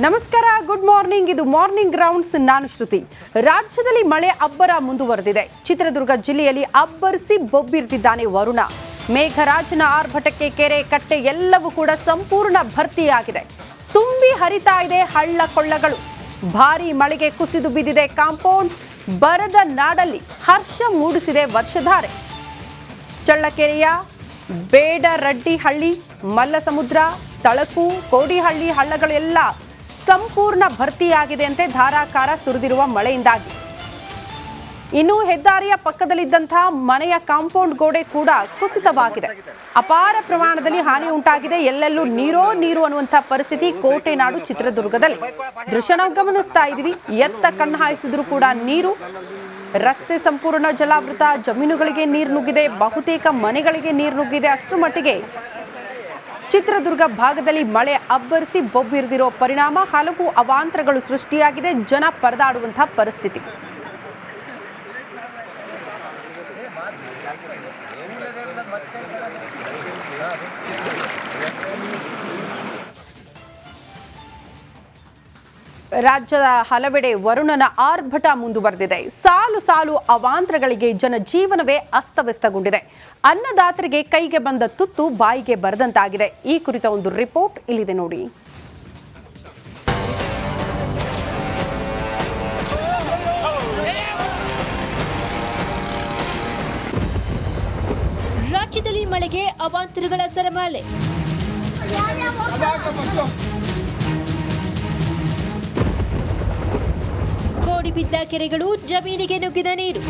ನಮಸ್ಕಾರ, good morning. ಇದು morning rounds. ನಾನು ಶ್ರುತಿ. ರಾಜ್ಯದಲ್ಲಿ ಮಳೆ ಅಬ್ಬರ ಮುಂದುವರೆದಿದೆ. ಚಿತ್ರದುರ್ಗ ಜಿಲ್ಲೆಯಲ್ಲಿ ಅಬ್ಬರಿಸಿ ಬೊಬ್ಬಿರ್ತಿದ್ದಾನೆ ವರುಣ. ಮೇಘರಾಜನ ಆರ್ಭಟಕ್ಕೆ ಕೆರೆ ಕಟ್ಟೆ ಎಲ್ಲವೂ ಕೂಡ ಸಂಪೂರ್ಣ ಭರ್ತಿಯಾಗಿದೆ. ತುಂಬಿ ಹರಿತಾ ಇದೆ ಹಳ್ಳ ಕೊಳ್ಳಗಳು. ಭಾರೀ ಮಳೆಗೆ ಕುಸಿದು ಬಿದ್ದಿದೆ ಕಾಂಪೌಂಡ್. ಬರದ ನಾಡಲ್ಲಿ ಹರ್ಷ ಮೂಡಿಸಿದೆ ವರ್ಷಧಾರೆ. ಚಳ್ಳಕೆರೆಯ ಬೇಡರಡ್ಡಿಹಳ್ಳಿ, ಮಲ್ಲಸಮುದ್ರ, ತಳಕು, ಕೋಡಿಹಳ್ಳಿ ಹಳ್ಳಗಳೆಲ್ಲ ಸಂಪೂರ್ಣ ಭರ್ತಿಯಾಗಿದೆ ಅಂತೆ ಧಾರಾಕಾರ ಸುರಿದಿರುವ ಮಳೆಯಿಂದಾಗಿ. ಇನ್ನು ಹೆದ್ದಾರಿಯ ಪಕ್ಕದಲ್ಲಿದ್ದಂತಹ ಮನೆಯ ಕಾಂಪೌಂಡ್ ಗೋಡೆ ಕೂಡ ಕುಸಿತವಾಗಿದೆ. ಅಪಾರ ಪ್ರಮಾಣದಲ್ಲಿ ಹಾನಿ ಉಂಟಾಗಿದೆ. ಎಲ್ಲೆಲ್ಲೂ ನೀರು ಅನ್ನುವಂತಹ ಪರಿಸ್ಥಿತಿ ಕೋಟೆನಾಡು ಚಿತ್ರದುರ್ಗದಲ್ಲಿ. ದೃಶ್ಯ ನಾವು ಗಮನಿಸ್ತಾ ಇದೀವಿ. ಎತ್ತ ಕಣ್ಣು ಹಾಯಿಸಿದ್ರು ಕೂಡ ನೀರು. ರಸ್ತೆ ಸಂಪೂರ್ಣ ಜಲಾವೃತ. ಜಮೀನುಗಳಿಗೆ ನೀರು ನುಗ್ಗಿದೆ. ಬಹುತೇಕ ಮನೆಗಳಿಗೆ ನೀರು ನುಗ್ಗಿದೆ. ಅಷ್ಟರ ಮಟ್ಟಿಗೆ ಚಿತ್ರದುರ್ಗ ಭಾಗದಲ್ಲಿ ಮಳೆ ಅಬ್ಬರಿಸಿ ಬೊಬ್ಬಿರಿದಿರೋ ಪರಿಣಾಮ ಹಲವು ಅವಾಂತರಗಳು ಸೃಷ್ಟಿಯಾಗಿದೆ. ಜನ ಪರದಾಡುವಂತಹ ಪರಿಸ್ಥಿತಿ. ರಾಜ್ಯದ ಹಲವೆಡೆ ವರುಣನ ಆರ್ಭಟ ಮುಂದುವರೆದಿದೆ. ಸಾಲು ಸಾಲು ಅವಾಂತರಗಳಿಗೆ ಜನಜೀವನವೇ ಅಸ್ತವ್ಯಸ್ತಗೊಂಡಿದೆ. ಅನ್ನದಾತರಿಗೆ ಕೈಗೆ ಬಂದ ತುತ್ತು ಬಾಯಿಗೆ ಬರದಂತಾಗಿದೆ. ಈ ಕುರಿತ ಒಂದು ರಿಪೋರ್ಟ್ ಇಲ್ಲಿದೆ ನೋಡಿ. ರಾಜ್ಯದಲ್ಲಿ ಮಳೆಗೆ ಅವಾಂತರಗಳ ಸರಮಾಲೆ. ಕೋಡಿ ಬಿದ್ದ ಕೆರೆಗಳು, ಜಮೀನಿಗೆ ನುಗ್ಗಿದ ನೀರು.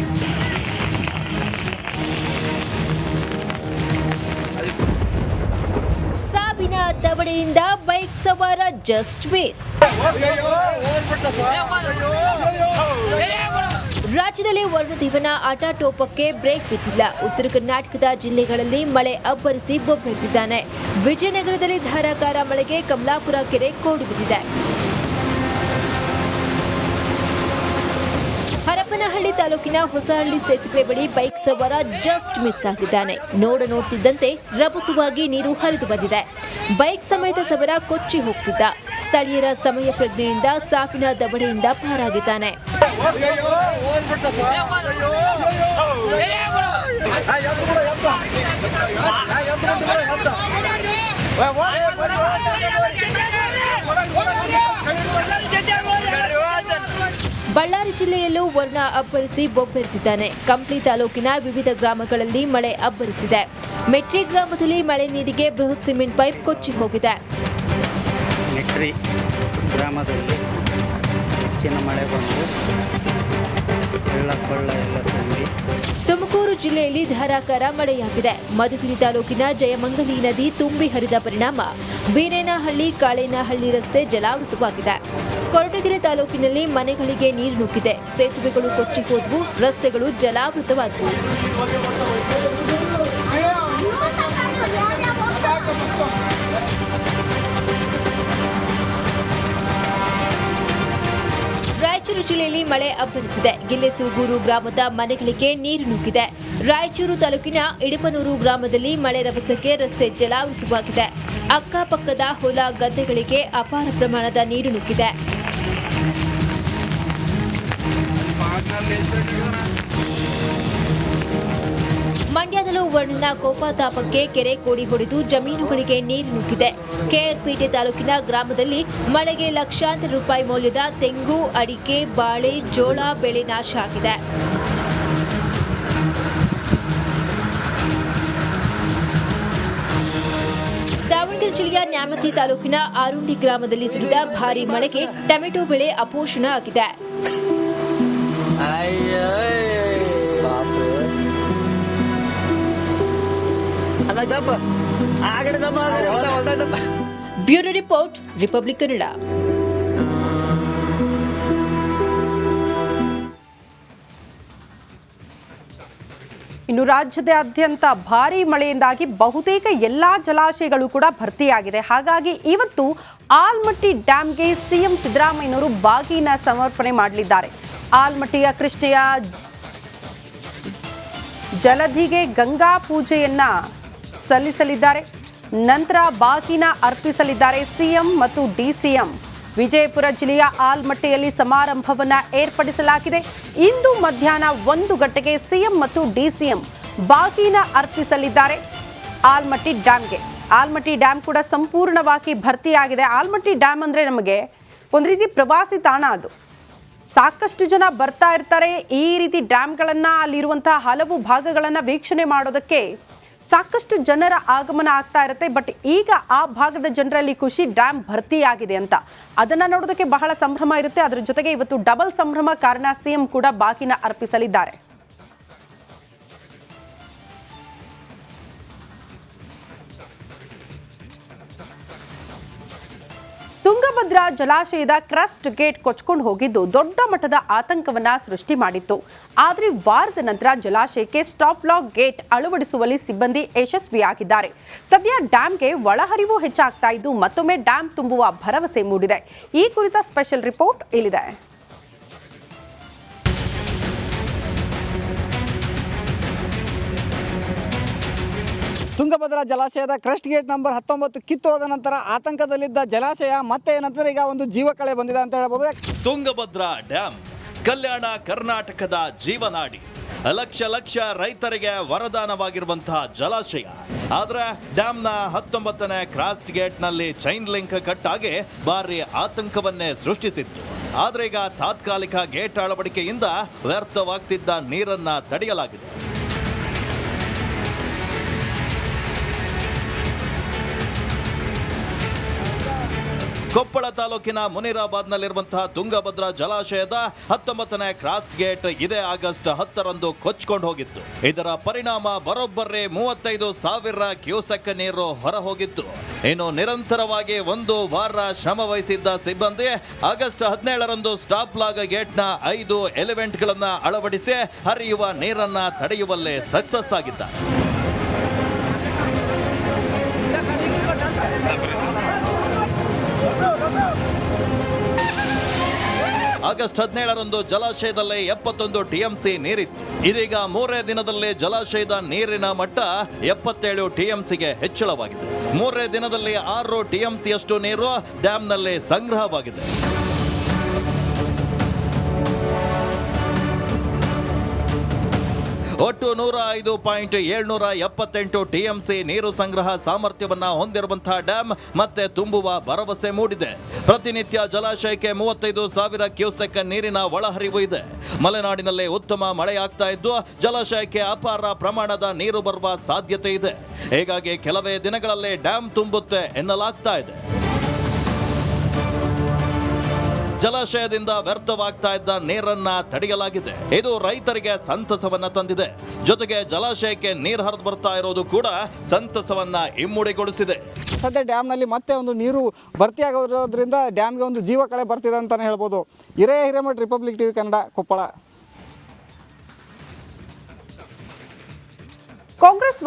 ಸಾವಿನ ದವಡೆಯಿಂದ ಬೈಕ್ ಸವಾರ ಜಸ್ಟ್ ಮಿಸ್. ರಾಜ್ಯದಲ್ಲಿ ವರುಣದೇವನ ಆಟಾಟೋಪಕ್ಕೆ ಬ್ರೇಕ್ ಬಿದ್ದಿಲ್ಲ. ಉತ್ತರ ಕರ್ನಾಟಕದ ಜಿಲ್ಲೆಗಳಲ್ಲಿ ಮಳೆ ಅಬ್ಬರಿಸಿ ಬೊಬ್ಬಿರಿದಿದ್ದಾನೆ. ವಿಜಯನಗರದಲ್ಲಿ ಧಾರಾಕಾರ ಮಳೆಗೆ ಕಮಲಾಪುರ ಕೆರೆ ಕೋಡಿ ಬಿದ್ದಿದೆ. ಹರಪನಹಳ್ಳಿ ತಾಲೂಕಿನ ಹೊಸಹಳ್ಳಿ ಸೇತುವೆ ಬಳಿ ಬೈಕ್ ಸವಾರ ಜಸ್ಟ್ ಮಿಸ್ ಆಗಿದ್ದಾನೆ. ನೋಡ್ತಿದ್ದಂತೆ ರಭಸವಾಗಿ ನೀರು ಹರಿದು ಬಂದಿದೆ. ಬೈಕ್ ಸಮೇತ ಸವಾರ ಕೊಚ್ಚಿ ಹೋಗ್ತಿದ್ದ. ಸ್ಥಳೀಯರ ಸಮಯ ಪ್ರಜ್ಞೆಯಿಂದ ಸಾವಿನ ದವಡೆಯಿಂದ ಪಾರಾಗಿದ್ದಾನೆ. ಬಳ್ಳಾರಿ ಜಿಲ್ಲೆಯಲ್ಲೂ ವರುಣ ಅಬ್ಬರಿಸಿ ಬೊಬ್ಬಿರಿದಿದ್ದಾನೆ. ಕಂಪ್ಲಿ ತಾಲೂಕಿನ ವಿವಿಧ ಗ್ರಾಮಗಳಲ್ಲಿ ಮಳೆ ಅಬ್ಬರಿಸಿದೆ. ಮೆಟ್ರಿ ಗ್ರಾಮದಲ್ಲಿ ಮಳೆ ನೀರಿಗೆ ಬೃಹತ್ ಸಿಮೆಂಟ್ ಪೈಪ್ ಕೊಚ್ಚಿ ಹೋಗಿದೆ. ಮೆಟ್ರಿ ಗ್ರಾಮದಲ್ಲಿ ಹೆಚ್ಚಿನ ಮಳೆ ಬಂದು ತುಮಕೂರು ಜಿಲ್ಲೆಯಲ್ಲಿ ಧಾರಾಕಾರ ಮಳೆಯಾಗಿದೆ. ಮಧುಗಿರಿ ತಾಲೂಕಿನ ಜಯಮಂಗಲಿ ನದಿ ತುಂಬಿ ಹರಿದ ಪರಿಣಾಮ ವೀರೇನಹಳ್ಳಿ ಕಾಳೇನಹಳ್ಳಿ ರಸ್ತೆ ಜಲಾವೃತವಾಗಿದೆ. ಕೊರಟಗೆರೆ ತಾಲೂಕಿನಲ್ಲಿ ಮನೆಗಳಿಗೆ ನೀರು ನುಗ್ಗಿದೆ. ಸೇತುವೆಗಳು ಕೊಚ್ಚಿ ಹೋದವು. ರಸ್ತೆಗಳು ಜಲಾವೃತವಾದವು. ರಾಯಚೂರು ಜಿಲ್ಲೆಯಲ್ಲಿ ಮಳೆ ಅಬ್ಬರಿಸಿದೆ. ಗಿಲ್ಲೆಸೂಗೂರು ಗ್ರಾಮದ ಮನೆಗಳಿಗೆ ನೀರು ನುಗ್ಗಿದೆ. ರಾಯಚೂರು ತಾಲೂಕಿನ ಇಡಪನೂರು ಗ್ರಾಮದಲ್ಲಿ ಮಳೆ ರಭಸಕ್ಕೆ ರಸ್ತೆ ಜಲಾವೃತವಾಗಿದೆ. ಅಕ್ಕಪಕ್ಕದ ಹೊಲ ಗದ್ದೆಗಳಿಗೆ ಅಪಾರ ಪ್ರಮಾಣದ ನೀರು ನುಗ್ಗಿದೆ. ಮಂಡ್ಯದಲ್ಲೂ ವರುಣನ ಕೋಪತಾಪಕ್ಕೆ ಕೆರೆ ಕೋಡಿ ಹೊಡೆದು ಜಮೀನುಗಳಿಗೆ ನೀರು ನುಗ್ಗಿದೆ. ಕೆಆರ್ಪೇಟೆ ತಾಲೂಕಿನ ಗ್ರಾಮದಲ್ಲಿ ಮಳೆಗೆ ಲಕ್ಷಾಂತರ ರೂಪಾಯಿ ಮೌಲ್ಯದ ತೆಂಗು, ಅಡಿಕೆ, ಬಾಳೆ, ಜೋಳ ಬೆಳೆ ನಾಶ ಆಗಿದೆ. ದಾವಣಗೆರೆ ಜಿಲ್ಲೆಯ ನ್ಯಾಮತಿ ತಾಲೂಕಿನ ಆರುಂಡಿ ಗ್ರಾಮದಲ್ಲಿ ಸುರಿದ ಭಾರೀ ಮಳೆಗೆ ಟೊಮೆಟೊ ಬೆಳೆ ಅಪೋಷಣ ಆಗಿದೆ. Bureau report, republic Kannada. ಇನ್ನು ರಾಜ್ಯದಾದ್ಯಂತ ಭಾರೀ ಮಳೆಯಿಂದಾಗಿ ಬಹುತೇಕ ಎಲ್ಲಾ ಜಲಾಶಯಗಳು ಕೂಡ ಭರ್ತಿಯಾಗಿದೆ. ಹಾಗಾಗಿ ಇವತ್ತು ಆಲ್ಮಟ್ಟಿ ಡ್ಯಾಂಗೆ ಸಿಎಂ ಸಿದ್ದರಾಮಯ್ಯನವರು ಬಾಗಿನ ಸಮರ್ಪಣೆ ಮಾಡಲಿದ್ದಾರೆ. ಆಲ್ಮಟ್ಟಿಯ ಕೃಷ್ಣೆಯ ಜಲಧಿಗೆ ಗಂಗಾ ಪೂಜೆಯನ್ನ ಸಲ್ಲಿಸಲಿದ್ದಾರೆ. ನಂತರ ಬಾಗಿನ ಅರ್ಪಿಸಲಿದ್ದಾರೆ ಸಿಎಂ ಮತ್ತು ಡಿಸಿಎಂ. ವಿಜಯಪುರ ಜಿಲ್ಲೆಯ ಆಲ್ಮಟ್ಟಿಯಲ್ಲಿ ಸಮಾರಂಭವನ್ನ ಏರ್ಪಡಿಸಲಾಗಿದೆ. ಇಂದು ಮಧ್ಯಾಹ್ನ 1 ಗಂಟೆಗೆ ಸಿಎಂ ಮತ್ತು ಡಿಸಿಎಂ ಬಾಗಿನ ಅರ್ಪಿಸಲಿದ್ದಾರೆ ಆಲ್ಮಟ್ಟಿ ಡ್ಯಾಂಗೆ. ಆಲ್ಮಟ್ಟಿ ಡ್ಯಾಮ್ ಕೂಡ ಸಂಪೂರ್ಣವಾಗಿ ಭರ್ತಿಯಾಗಿದೆ. ಆಲ್ಮಟ್ಟಿ ಡ್ಯಾಮ್ ಅಂದ್ರೆ ನಮಗೆ ಒಂದು ರೀತಿ ಪ್ರವಾಸಿ ತಾಣ. ಅದು ಸಾಕಷ್ಟು ಜನ ಬರ್ತಾ ಇರ್ತಾರೆ. ಈ ರೀತಿ ಡ್ಯಾಮ್ಗಳನ್ನ, ಅಲ್ಲಿರುವಂತಹ ಹಲವು ಭಾಗಗಳನ್ನ ವೀಕ್ಷಣೆ ಮಾಡೋದಕ್ಕೆ ಸಾಕಷ್ಟು ಜನರ ಆಗಮನ ಆಗ್ತಾ ಇರುತ್ತೆ. ಬಟ್ ಈಗ ಆ ಭಾಗದ ಜನರಲ್ಲಿ ಖುಷಿ, ಡ್ಯಾಮ್ ಭರ್ತಿಯಾಗಿದೆ ಅಂತ. ಅದನ್ನ ನೋಡೋದಕ್ಕೆ ಬಹಳ ಸಂಭ್ರಮ ಇರುತ್ತೆ. ಅದರ ಜೊತೆಗೆ ಇವತ್ತು ಡಬಲ್ ಸಂಭ್ರಮ, ಕಾರಣ ಸಿಎಂ ಕೂಡ ಬಾಗಿನ ಅರ್ಪಿಸಲಿದ್ದಾರೆ. ತುಂಗಭದ್ರಾ ಜಲಾಶಯದ ಕ್ರಸ್ಟ್ ಗೇಟ್ ಕೊಚ್ಕೊಂಡು ಹೋಗಿದ್ದು ದೊಡ್ಡ ಮಟ್ಟದ ಆತಂಕವನ್ನ ಸೃಷ್ಟಿ ಮಾಡಿತ್ತು. ಆದರೆ ವಾರದ ನಂತರ ಜಲಾಶಯಕ್ಕೆ ಸ್ಟಾಪ್ ಲಾಕ್ ಗೇಟ್ ಅಳವಡಿಸುವಲ್ಲಿ ಸಿಬ್ಬಂದಿ ಯಶಸ್ವಿಯಾಗಿದ್ದಾರೆ. ಸದ್ಯ ಡ್ಯಾಂಗೆ ಒಳಹರಿವು ಹೆಚ್ಚಾಗ್ತಾ ಇದ್ದು ಮತ್ತೊಮ್ಮೆ ಡ್ಯಾಂ ತುಂಬುವ ಭರವಸೆ ಮೂಡಿದೆ. ಈ ಕುರಿತ ಸ್ಪೆಷಲ್ ರಿಪೋರ್ಟ್ ಇಲ್ಲಿದೆ. ತುಂಗಭದ್ರಾ ಜಲಾಶಯದ ಕ್ರಸ್ಟ್ ಗೇಟ್ ನಂಬರ್ 19 ಕಿತ್ತು ಹೋದ ನಂತರ ಆತಂಕದಲ್ಲಿದ್ದ ಜಲಾಶಯ ಮತ್ತೆ ಏನಂತಾರೆ ಈಗ ಒಂದು ಜೀವಕಳೆ ಬಂದಿದೆ ಅಂತ ಹೇಳ್ಬೋದು. ತುಂಗಭದ್ರಾ ಡ್ಯಾಮ್ ಕಲ್ಯಾಣ ಕರ್ನಾಟಕದ ಜೀವನಾಡಿ, ಲಕ್ಷ ರೈತರಿಗೆ ವರದಾನವಾಗಿರುವಂತಹ ಜಲಾಶಯ. ಆದ್ರೆ ಡ್ಯಾಮ್ನ 19ನೇ ಕ್ರಾಸ್ಟ್ ಗೇಟ್ನಲ್ಲಿ ಚೈನ್ ಲಿಂಕ್ ಕಟ್ ಆಗಿ ಭಾರಿ ಆತಂಕವನ್ನೇ ಸೃಷ್ಟಿಸಿತ್ತು. ಆದ್ರೆ ಈಗ ತಾತ್ಕಾಲಿಕ ಗೇಟ್ ಅಳವಡಿಕೆಯಿಂದ ವ್ಯರ್ಥವಾಗ್ತಿದ್ದ ನೀರನ್ನ ತಡೆಯಲಾಗಿದೆ. ಕೊಪ್ಪಳ ತಾಲೂಕಿನ ಮುನಿರಾಬಾದ್ನಲ್ಲಿರುವಂತಹ ತುಂಗಭದ್ರಾ ಜಲಾಶಯದ 19ನೇ ಕ್ರಾಸ್ ಗೇಟ್ ಇದೇ ಆಗಸ್ಟ್ 10ರಂದು ಕೊಚ್ಕೊಂಡು ಹೋಗಿತ್ತು. ಇದರ ಪರಿಣಾಮ ಬರೋಬ್ಬರಿ 35,000 ಕ್ಯೂಸೆಕ್ ನೀರು ಹೊರಹೋಗಿತ್ತು. ಇನ್ನು ನಿರಂತರವಾಗಿ 1 ವಾರ ಶ್ರಮ ವಹಿಸಿದ್ದ ಸಿಬ್ಬಂದಿ ಆಗಸ್ಟ್ 17ರಂದು ಸ್ಟಾಪ್ ಲಾಗ್ ಗೇಟ್ನ 5 ಎಲಿಮೆಂಟ್ಗಳನ್ನ ಅಳವಡಿಸಿ ಹರಿಯುವ ನೀರನ್ನ ತಡೆಯುವಲ್ಲೇ ಸಕ್ಸಸ್ ಆಗಿದ್ದಾರೆ. ಆಗಸ್ಟ್ 17ರಂದು ಜಲಾಶಯದಲ್ಲಿ 71 ಟಿಎಂಸಿ ನೀರಿತ್ತು. ಇದೀಗ 3 ದಿನದಲ್ಲಿ ಜಲಾಶಯದ ನೀರಿನ ಮಟ್ಟ 77 ಟಿಎಂಸಿಗೆ ಹೆಚ್ಚಳವಾಗಿದೆ. 3 ದಿನದಲ್ಲಿ 6 ಟಿಎಂಸಿಯಷ್ಟು ನೀರು ಡ್ಯಾಂನಲ್ಲಿ ಸಂಗ್ರಹವಾಗಿದೆ. ಒಟ್ಟು 105.778 ಟಿಎಂಸಿ ನೀರು ಸಂಗ್ರಹ ಸಾಮರ್ಥ್ಯವನ್ನ ಹೊಂದಿರುವಂತಹ ಡ್ಯಾಮ್ ಮತ್ತೆ ತುಂಬುವ ಭರವಸೆ ಮೂಡಿದೆ. ಪ್ರತಿನಿತ್ಯ ಜಲಾಶಯಕ್ಕೆ 35,000 ಕ್ಯೂಸೆಕ್ ನೀರಿನ ಒಳಹರಿವು ಇದೆ. ಮಲೆನಾಡಿನಲ್ಲಿ ಉತ್ತಮ ಮಳೆಯಾಗ್ತಾ ಇದ್ದು ಜಲಾಶಯಕ್ಕೆ ಅಪಾರ ಪ್ರಮಾಣದ ನೀರು ಬರುವ ಸಾಧ್ಯತೆ ಇದೆ. ಹೀಗಾಗಿ ಕೆಲವೇ ದಿನಗಳಲ್ಲಿ ಡ್ಯಾಮ್ ತುಂಬುತ್ತೆ ಎನ್ನಲಾಗ್ತಾ ಇದೆ. ಜಲಾಶಯದಿಂದ ವ್ಯರ್ಥವಾಗ್ತಾ ಇದ್ದ ನೀರನ್ನ ತಡೆಯಲಾಗಿದೆ. ಇದು ರೈತರಿಗೆ ಸಂತಸವನ್ನ ತಂದಿದೆ. ಜೊತೆಗೆ ಜಲಾಶಯಕ್ಕೆ ನೀರು ಹರಿದು ಬರ್ತಾ ಇರೋದು ಕೂಡ ಸಂತಸವನ್ನ ಇಮ್ಮಡಿಗೊಳಿಸಿದೆ. ಸದ್ಯ ಡ್ಯಾಮ್ನಲ್ಲಿ ಮತ್ತೆ ಒಂದು ನೀರು ಭರ್ತಿಯಾಗೋದ್ರಿಂದ ಡ್ಯಾಮ್ಗೆ ಒಂದು ಜೀವಕಳೆ ಬರ್ತಿದೆ ಅಂತಾನೆ ಹೇಳ್ಬೋದು. Hiremath, Republic TV Kannada, Koppal. ಕಾಂಗ್ರೆಸ್